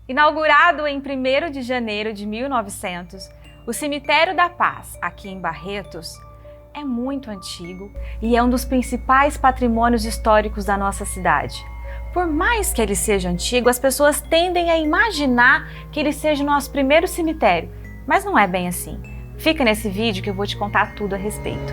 Inaugurado em 1º de janeiro de 1900, o Cemitério da Paz, aqui em Barretos, é muito antigo e é um dos principais patrimônios históricos da nossa cidade. Por mais que ele seja antigo, as pessoas tendem a imaginar que ele seja o nosso primeiro cemitério, mas não é bem assim. Fica nesse vídeo que eu vou te contar tudo a respeito.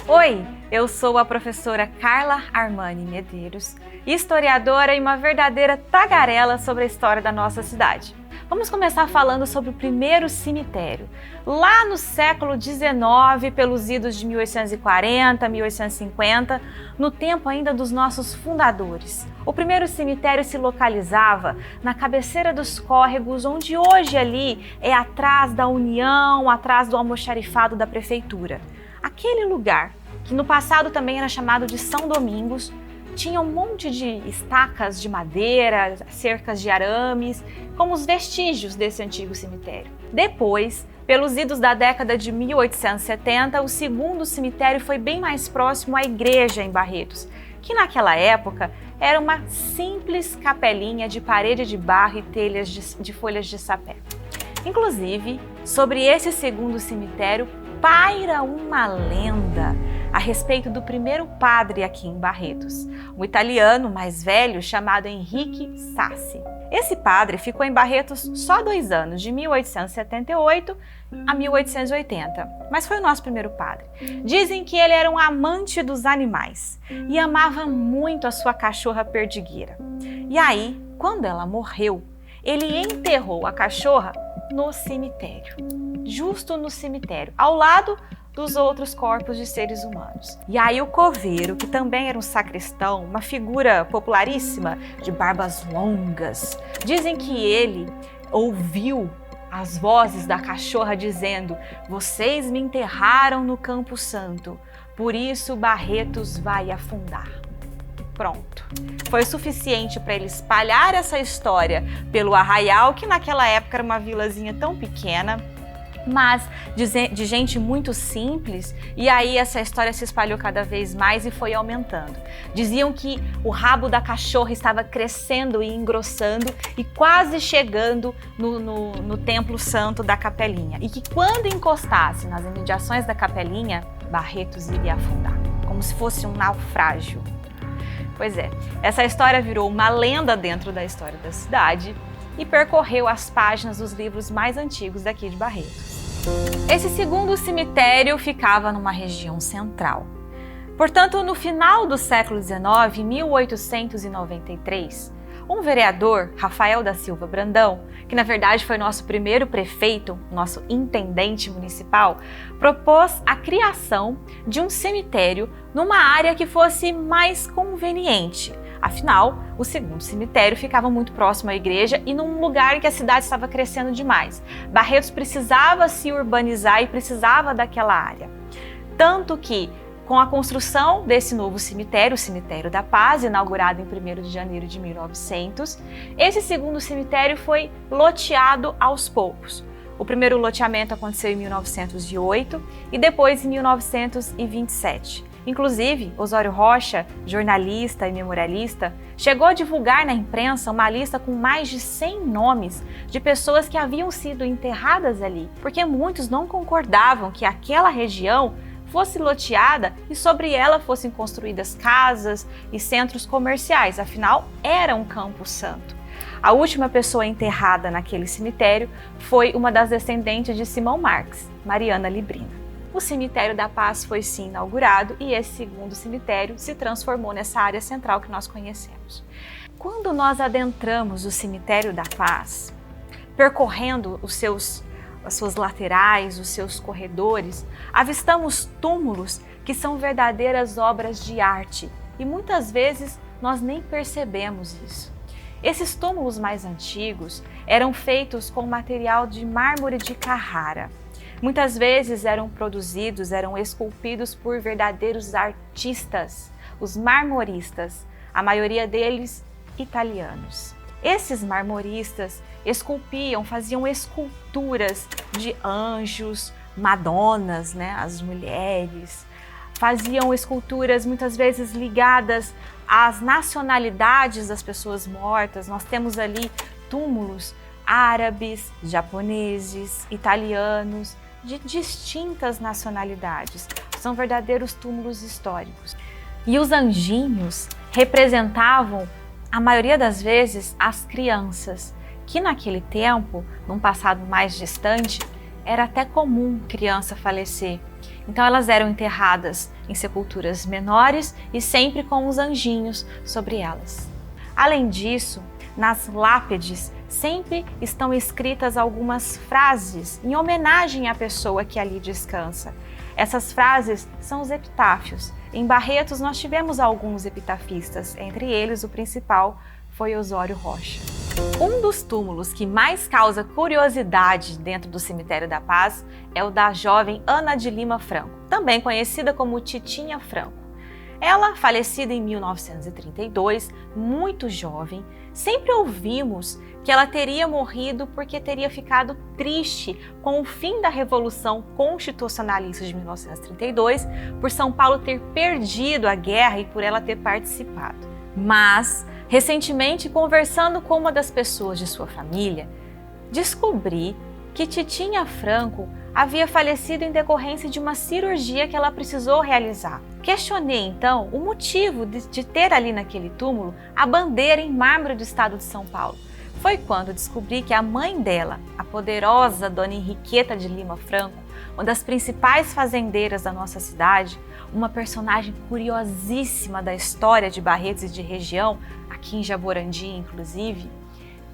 Oi, eu sou a professora Carla Armani Medeiros, historiadora e uma verdadeira tagarela sobre a história da nossa cidade. Vamos começar falando sobre o primeiro cemitério. Lá no século XIX, pelos idos de 1840, 1850, no tempo ainda dos nossos fundadores. O primeiro cemitério se localizava na cabeceira dos córregos, onde hoje ali é atrás da União, atrás do almoxarifado da prefeitura. Aquele lugar, que no passado também era chamado de São Domingos, tinha um monte de estacas de madeira, cercas de arames, como os vestígios desse antigo cemitério. Depois, pelos idos da década de 1870, o segundo cemitério foi bem mais próximo à igreja em Barretos, que naquela época era uma simples capelinha de parede de barro e telhas de folhas de sapé. Inclusive, sobre esse segundo cemitério paira uma lenda a respeito do primeiro padre aqui em Barretos, um italiano mais velho chamado Henrique Sassi. Esse padre ficou em Barretos só 2 anos, de 1878 a 1880, mas foi o nosso primeiro padre. Dizem que ele era um amante dos animais e amava muito a sua cachorra perdigueira. E aí, quando ela morreu, ele enterrou a cachorra no cemitério, justo no cemitério, ao lado dos outros corpos de seres humanos. E aí o coveiro, que também era um sacristão, uma figura popularíssima de barbas longas, dizem que ele ouviu as vozes da cachorra dizendo: "Vocês me enterraram no Campo Santo, por isso Barretos vai afundar." Pronto. Foi o suficiente para ele espalhar essa história pelo Arraial, que naquela época era uma vilazinha tão pequena, mas de gente muito simples, e aí essa história se espalhou cada vez mais e foi aumentando. Diziam que o rabo da cachorra estava crescendo e engrossando e quase chegando no Templo Santo da Capelinha, e que quando encostasse nas imediações da Capelinha, Barretos iria afundar, como se fosse um naufrágio. Pois é, essa história virou uma lenda dentro da história da cidade e percorreu as páginas dos livros mais antigos daqui de Barretos. Esse segundo cemitério ficava numa região central. Portanto, no final do século XIX, em 1893, um vereador, Rafael da Silva Brandão, que na verdade foi nosso primeiro prefeito, nosso intendente municipal, propôs a criação de um cemitério numa área que fosse mais conveniente. Afinal, o segundo cemitério ficava muito próximo à igreja e num lugar em que a cidade estava crescendo demais. Barretos precisava se urbanizar e precisava daquela área. Tanto que, com a construção desse novo cemitério, o Cemitério da Paz, inaugurado em 1º de janeiro de 1900, esse segundo cemitério foi loteado aos poucos. O primeiro loteamento aconteceu em 1908 e depois em 1927. Inclusive, Osório Rocha, jornalista e memorialista, chegou a divulgar na imprensa uma lista com mais de 100 nomes de pessoas que haviam sido enterradas ali, porque muitos não concordavam que aquela região fosse loteada e sobre ela fossem construídas casas e centros comerciais, afinal era um Campo Santo. A última pessoa enterrada naquele cemitério foi uma das descendentes de Simão Marques, Mariana Librina. O Cemitério da Paz foi sim inaugurado e esse segundo cemitério se transformou nessa área central que nós conhecemos. Quando nós adentramos o Cemitério da Paz, percorrendo as suas laterais, os seus corredores, avistamos túmulos que são verdadeiras obras de arte e muitas vezes nós nem percebemos isso. Esses túmulos mais antigos eram feitos com material de mármore de Carrara. Muitas vezes eram esculpidos por verdadeiros artistas, os marmoristas, a maioria deles italianos. Esses marmoristas esculpiam, faziam esculturas de anjos, madonas, né, as mulheres, faziam esculturas muitas vezes ligadas às nacionalidades das pessoas mortas. Nós temos ali túmulos árabes, japoneses, italianos, de distintas nacionalidades. São verdadeiros túmulos históricos. E os anjinhos representavam, a maioria das vezes, as crianças, que naquele tempo, num passado mais distante, era até comum criança falecer. Então elas eram enterradas em sepulturas menores e sempre com os anjinhos sobre elas. Além disso, nas lápides sempre estão escritas algumas frases em homenagem à pessoa que ali descansa. Essas frases são os epitáfios. Em Barretos nós tivemos alguns epitafistas, entre eles o principal foi Osório Rocha. Um dos túmulos que mais causa curiosidade dentro do Cemitério da Paz é o da jovem Ana de Lima Franco, também conhecida como Titinha Franco. Ela, falecida em 1932, muito jovem, sempre ouvimos que ela teria morrido porque teria ficado triste com o fim da Revolução Constitucionalista de 1932, por São Paulo ter perdido a guerra e por ela ter participado. Mas, recentemente, conversando com uma das pessoas de sua família, descobri que Titinha Franco havia falecido em decorrência de uma cirurgia que ela precisou realizar. Questionei então o motivo de ter ali naquele túmulo a bandeira em mármore do estado de São Paulo. Foi quando descobri que a mãe dela, a poderosa Dona Henriqueta de Lima Franco, uma das principais fazendeiras da nossa cidade, uma personagem curiosíssima da história de Barretos e de região, aqui em Jaborandi inclusive,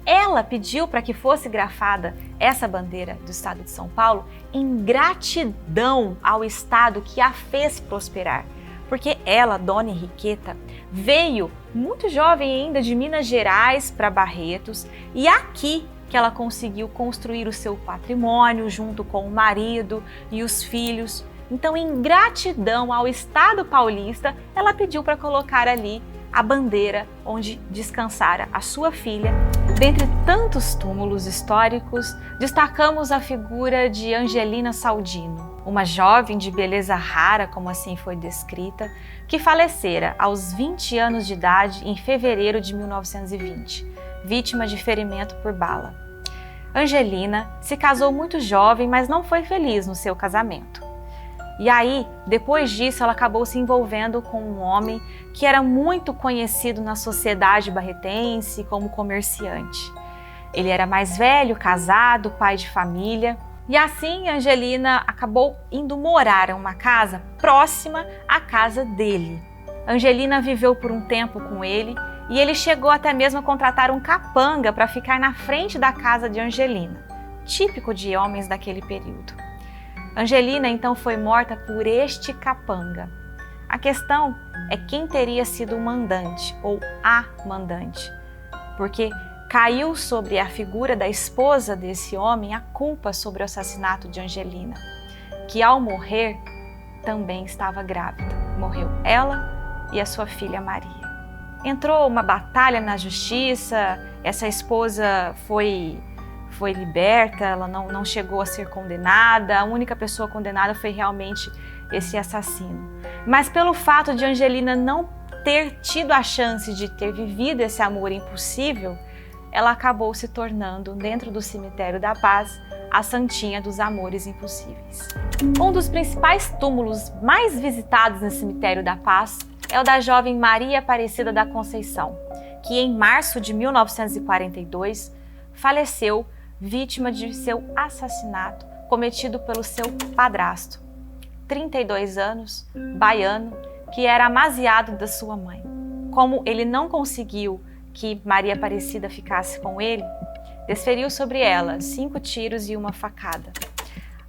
ela pediu para que fosse grafada essa bandeira do estado de São Paulo em gratidão ao estado que a fez prosperar. Porque ela, Dona Henriqueta, veio muito jovem ainda de Minas Gerais para Barretos e aqui que ela conseguiu construir o seu patrimônio junto com o marido e os filhos. Então, em gratidão ao estado paulista, ela pediu para colocar ali a bandeira onde descansara a sua filha. Dentre tantos túmulos históricos, destacamos a figura de Angelina Saldino, uma jovem de beleza rara, como assim foi descrita, que falecera aos 20 anos de idade em fevereiro de 1920, vítima de ferimento por bala. Angelina se casou muito jovem, mas não foi feliz no seu casamento. E aí, depois disso, ela acabou se envolvendo com um homem que era muito conhecido na sociedade barretense como comerciante. Ele era mais velho, casado, pai de família. E assim, Angelina acabou indo morar em uma casa próxima à casa dele. Angelina viveu por um tempo com ele e ele chegou até mesmo a contratar um capanga para ficar na frente da casa de Angelina, típico de homens daquele período. Angelina então foi morta por este capanga. A questão é quem teria sido o mandante ou a mandante, porque caiu sobre a figura da esposa desse homem a culpa sobre o assassinato de Angelina, que ao morrer também estava grávida. Morreu ela e a sua filha Maria. Entrou uma batalha na justiça, essa esposa foi liberta, ela não chegou a ser condenada, a única pessoa condenada foi realmente esse assassino. Mas pelo fato de Angelina não ter tido a chance de ter vivido esse amor impossível, ela acabou se tornando, dentro do Cemitério da Paz, a santinha dos amores impossíveis. Um dos principais túmulos mais visitados no Cemitério da Paz é o da jovem Maria Aparecida da Conceição, que em março de 1942 faleceu vítima de seu assassinato cometido pelo seu padrasto, 32 anos, baiano, que era amaziado da sua mãe. Como ele não conseguiu que Maria Aparecida ficasse com ele, desferiu sobre ela 5 tiros e uma facada.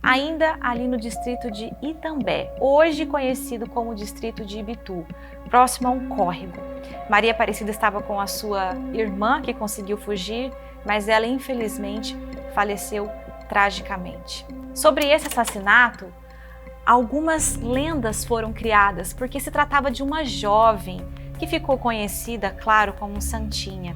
Ainda ali no distrito de Itambé, hoje conhecido como distrito de Ibitu, próximo a um córrego. Maria Aparecida estava com a sua irmã, que conseguiu fugir, mas ela infelizmente faleceu tragicamente. Sobre esse assassinato, algumas lendas foram criadas, porque se tratava de uma jovem que ficou conhecida, claro, como santinha.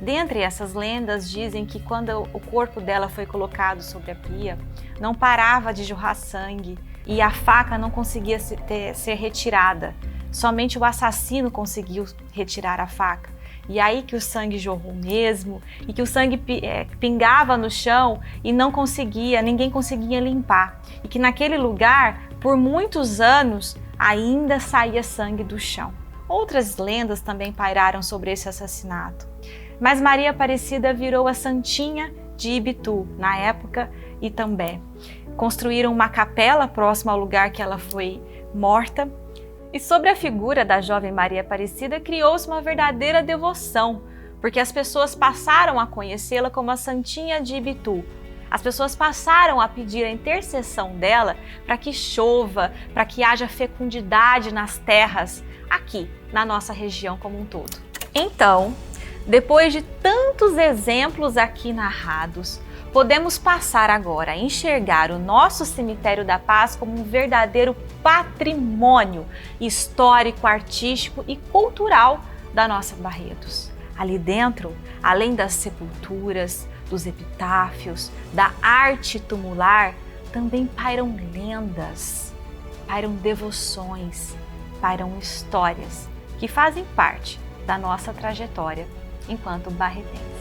Dentre essas lendas, dizem que quando o corpo dela foi colocado sobre a pia, não parava de jorrar sangue e a faca não conseguia ser retirada. Somente o assassino conseguiu retirar a faca. E aí que o sangue jorrou mesmo, e que o sangue pingava no chão e ninguém conseguia limpar. E que naquele lugar, por muitos anos, ainda saía sangue do chão. Outras lendas também pairaram sobre esse assassinato. Mas Maria Aparecida virou a Santinha de Ibitu, na época Itambé. Construíram uma capela próxima ao lugar que ela foi morta. E sobre a figura da jovem Maria Aparecida criou-se uma verdadeira devoção, porque as pessoas passaram a conhecê-la como a Santinha de Ibitu. As pessoas passaram a pedir a intercessão dela para que chova, para que haja fecundidade nas terras, aqui, na nossa região como um todo. Então, depois de tantos exemplos aqui narrados, podemos passar agora a enxergar o nosso Cemitério da Paz como um verdadeiro patrimônio histórico, artístico e cultural da nossa Barretos. Ali dentro, além das sepulturas, dos epitáfios, da arte tumular, também pairam lendas, pairam devoções, pairam histórias que fazem parte da nossa trajetória enquanto barretenses.